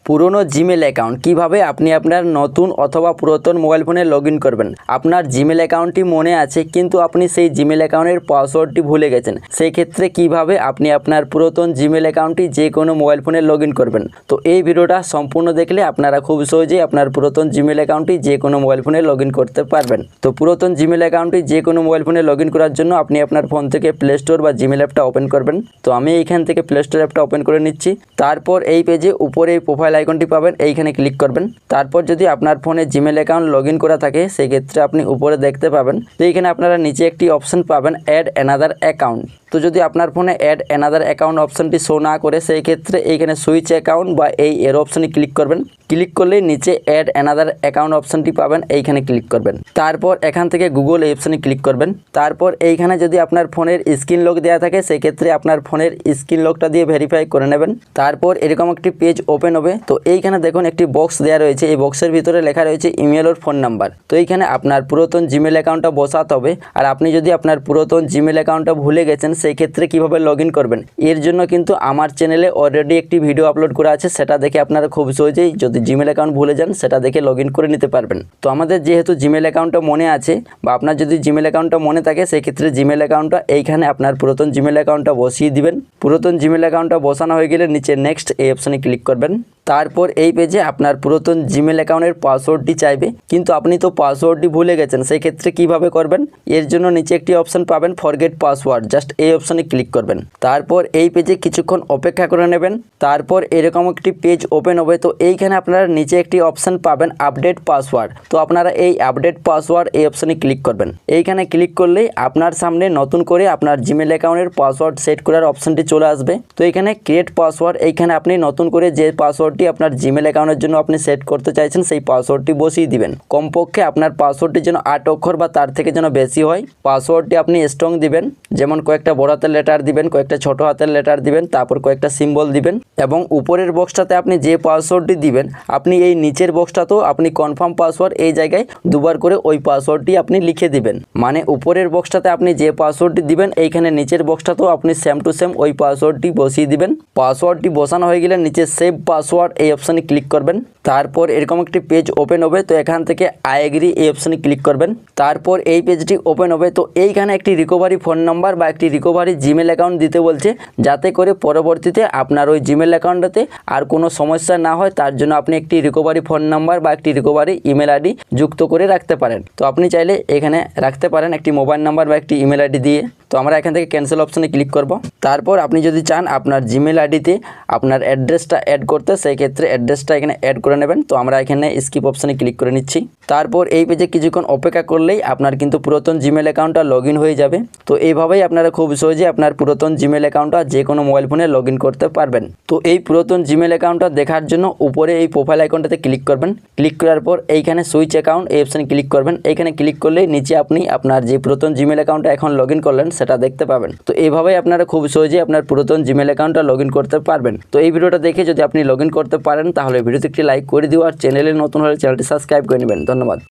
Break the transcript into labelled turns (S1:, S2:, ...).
S1: পুরনো Gmail account কিভাবে আপনি আপনার নতুন অথবা পুরাতন মোবাইল ফোনে লগ ইন করবেন। আপনার জিমেল অ্যাকাউন্টটি মনে আছে কিন্তু আপনি সেই জিমেল অ্যাকাউন্টের পাসওয়ার্ডটি ভুলে গেছেন, সেই ক্ষেত্রে কিভাবে আপনি আপনার পুরাতন জিমেল অ্যাকাউন্টটি যে কোনো মোবাইল ফোনে লগ ইন করবেন। তো এই ভিডিওটা সম্পূর্ণ দেখলে আপনারা খুব সহজেই আপনার পুরাতন জিমেল অ্যাকাউন্টটি যে কোনো মোবাইল ফোনে লগ ইন করতে পারবেন। তো পুরাতন জিমেল অ্যাকাউন্টটি যে কোনো মোবাইল ফোনে লগ ইন করার জন্য আপনি আপনার ফোন থেকে প্লে স্টোর বা জিমেল অ্যাপটা ওপেন করবেন। তো আমি এইখান থেকে প্লে স্টোর অ্যাপটা ওপেন করে নিচ্ছি। তারপর এই পেজে উপরে এই প্রোফাইল আইকনটি পাবেন, এইখানে ক্লিক করবেন। তারপর যদি আপনার ফোনে জিমেল অ্যাকাউন্ট লগ ইন করা থাকে সেই ক্ষেত্রে আপনি উপরে দেখতে পাবেন, তো এইখানে আপনারা নিচে একটি অপশন পাবেন অ্যাড অ্যানাদার অ্যাকাউন্ট। তো যদি আপনার ফোনে অ্যাড অ্যানাদার অ্যাকাউন্ট অপশনটি শো না করে সেই ক্ষেত্রে এইখানে সুইচ অ্যাকাউন্ট বা এই এর অপশনে ক্লিক করবেন। ক্লিক করলে নিচে অ্যাড অ্যানাদার অ্যাকাউন্ট অপশনটি পাবেন, এইখানে ক্লিক করবেন। তারপর এখান থেকে গুগল এই অপশনে ক্লিক করবেন। তারপর এইখানে যদি আপনার ফোনের স্ক্রিন লক দেওয়া থাকে সেই ক্ষেত্রে আপনার ফোনের স্ক্রিন লকটা দিয়ে ভেরিফাই করে নেবেন। তারপর এরকম একটি পেজ ওপেন হবে। তো এইখানে দেখুন একটি বক্স দেওয়া রয়েছে, এই বক্সের ভিতরে লেখা রয়েছে ইমেল ওর ফোন নাম্বার। তো এইখানে আপনার পুরাতন জিমেল অ্যাকাউন্টটা বসাতে হবে। আর আপনি যদি আপনার পুরাতন জিমেল অ্যাকাউন্টটা ভুলে গেছেন সেই ক্ষেত্রে কিভাবে লগ ইন করবেন, এর জন্য কিন্তু আমার চ্যানেলে অলরেডি একটি ভিডিও আপলোড করা আছে, সেটা দেখে আপনারা খুব সহজেই যদি জিমেল অ্যাকাউন্ট ভুলে যান সেটা দেখে লগ ইন করে নিতে পারবেন। তো আমাদের যেহেতু জিমেল অ্যাকাউন্টটা মনে আছে বা আপনার যদি জিমেল অ্যাকাউন্টটা মনে থাকে সেই ক্ষেত্রে জিমেল অ্যাকাউন্টটা এইখানে আপনার পুরাতন জিমেল অ্যাকাউন্টটা বসিয়ে দিবেন। পুরাতন জিমেল অ্যাকাউন্টটা বসানো হয়ে গেলে নিচে নেক্সট এই অপশনে ক্লিক করবেন। তারপর এই পেজে আপনার পুরাতন জিমেল অ্যাকাউন্টের পাসওয়ার্ডটি চাইবে, কিন্তু আপনি তো পাসওয়ার্ডটি ভুলে গেছেন, সেই ক্ষেত্রে কিভাবে করবেন এর জন্য নিচে একটি অপশন পাবেন ফরগেট পাসওয়ার্ড, জাস্ট এই অপশনে ক্লিক করবেন। তারপর এই পেজে কিছুক্ষণ অপেক্ষা করে নেবেন। তারপর এরকম একটি পেজ ওপেন হবে। তো এইখানে আপনারা নিচে একটি অপশন পাবেন আপডেট পাসওয়ার্ড। তো আপনারা এই আপডেট পাসওয়ার্ড এই অপশনে ক্লিক করবেন। এইখানে ক্লিক করলেই আপনার সামনে নতুন করে আপনার জিমেল অ্যাকাউন্টের পাসওয়ার্ড সেট করার অপশনটি চলে আসবে। তো এইখানে ক্রিয়েট পাসওয়ার্ড, এইখানে আপনি নতুন করে যে পাসওয়ার্ডটি আপনার জিমেল অ্যাকাউন্টের জন্য আপনি সেট করতে চাইছেন সেই পাসওয়ার্ডটি বসিয়ে দিবেন। কমপক্ষে আপনার পাসওয়ার্ডটি যেন 8 অক্ষর বা তার থেকে যেন বেশি হয়। পাসওয়ার্ডটি আপনি স্ট্রং দিবেন, যেমন কয়েকটা বড় হাতের লেটার দিবেন, কয়েকটা ছোট হাতের লেটার দিবেন, তারপর কয়েকটা সিম্বল দিবেন। এবং উপরের বক্সটাতে আপনি যে পাসওয়ার্ডটি দিবেন আপনি এই নিচের বক্সটাতেও আপনি কনফার্ম পাসওয়ার্ড এই জায়গায় দুবার করে ওই পাসওয়ার্ডটি আপনি লিখে দিবেন। মানে উপরের বক্সটাতে আপনি যে পাসওয়ার্ডটি দিবেন এইখানে নিচের বক্সটাতেও আপনি সেম টু সেম ওই পাসওয়ার্ডটি বসিয়ে দিবেন। পাসওয়ার্ডটি বসানো হয়ে গেলে নিচে সেভ পাসওয়ার্ড এই অপশনে ক্লিক করবেন। তারপর এরকম একটি পেজ ওপেন হবে। তো এখান থেকে আই এগ্রি এই অপশনে ক্লিক করবেন। তারপর এই পেজটি ওপেন হবে। তো এইখানে একটি রিকভারি ফোন নাম্বার বা একটি রিকভারি জিমেল অ্যাকাউন্ট দিতে বলছে, যাতে করে পরবর্তীতে আপনার ওই জিমেল অ্যাকাউন্টটাতে আর কোনো সমস্যা না হয়, তার জন্য আপনি একটি রিকভারি ফোন নাম্বার বা একটি রিকভারি ইমেল আইডি যুক্ত করে রাখতে পারেন। তো আপনি চাইলে এখানে রাখতে পারেন একটি মোবাইল নাম্বার বা একটি ইমেল আইডি দিয়ে। তো আমরা এখান থেকে ক্যান্সেল অপশনে ক্লিক করব। তারপর আপনি যদি চান আপনার জিমেল আইডিতে আপনার অ্যাড্রেসটা অ্যাড করতে, সেই ক্ষেত্রে অ্যাড্রেসটা এখানে অ্যাড করে নেবেন। তো আমরা এখানে স্কিপ অপশনে ক্লিক করে নিচ্ছি। তারপর এই পেজে কিছুক্ষণ অপেক্ষা করলেই আপনার কিন্তু পুরাতন জিমেল অ্যাকাউন্টটা লগ ইন হয়ে যাবে। তো এইভাবেই আপনারা খুব সহজে আপনার পুরাতন জিমেল অ্যাকাউন্টটা যে কোনো মোবাইল ফোনে লগ ইন করতে পারবেন। তো এই পুরাতন জিমেল অ্যাকাউন্টটা দেখার জন্য উপরে এই প্রোফাইল আইকনটাতে ক্লিক করবেন। ক্লিক করার পর এইখানে সুইচ অ্যাকাউন্ট এই অপশনে ক্লিক করবেন। এইখানে ক্লিক করলেই নিচে আপনি আপনার যে পুরাতন জিমেল অ্যাকাউন্টটা এখন লগ ইন করলেন সেটা দেখতে পাবেন। তো এইভাবেই আপনারা খুব সহজেই আপনার পুরাতন জিমেল অ্যাকাউন্টটা লগ ইন করতে পারবেন। তো এই ভিডিওটা দেখে যদি আপনি লগ ইন করতে পারেন তাহলে ভিডিওতে একটি লাইক করে দিও, আর চ্যানেলে নতুন হলে চ্যানেলটি সাবস্ক্রাইব করে নেবেন। ধন্যবাদ।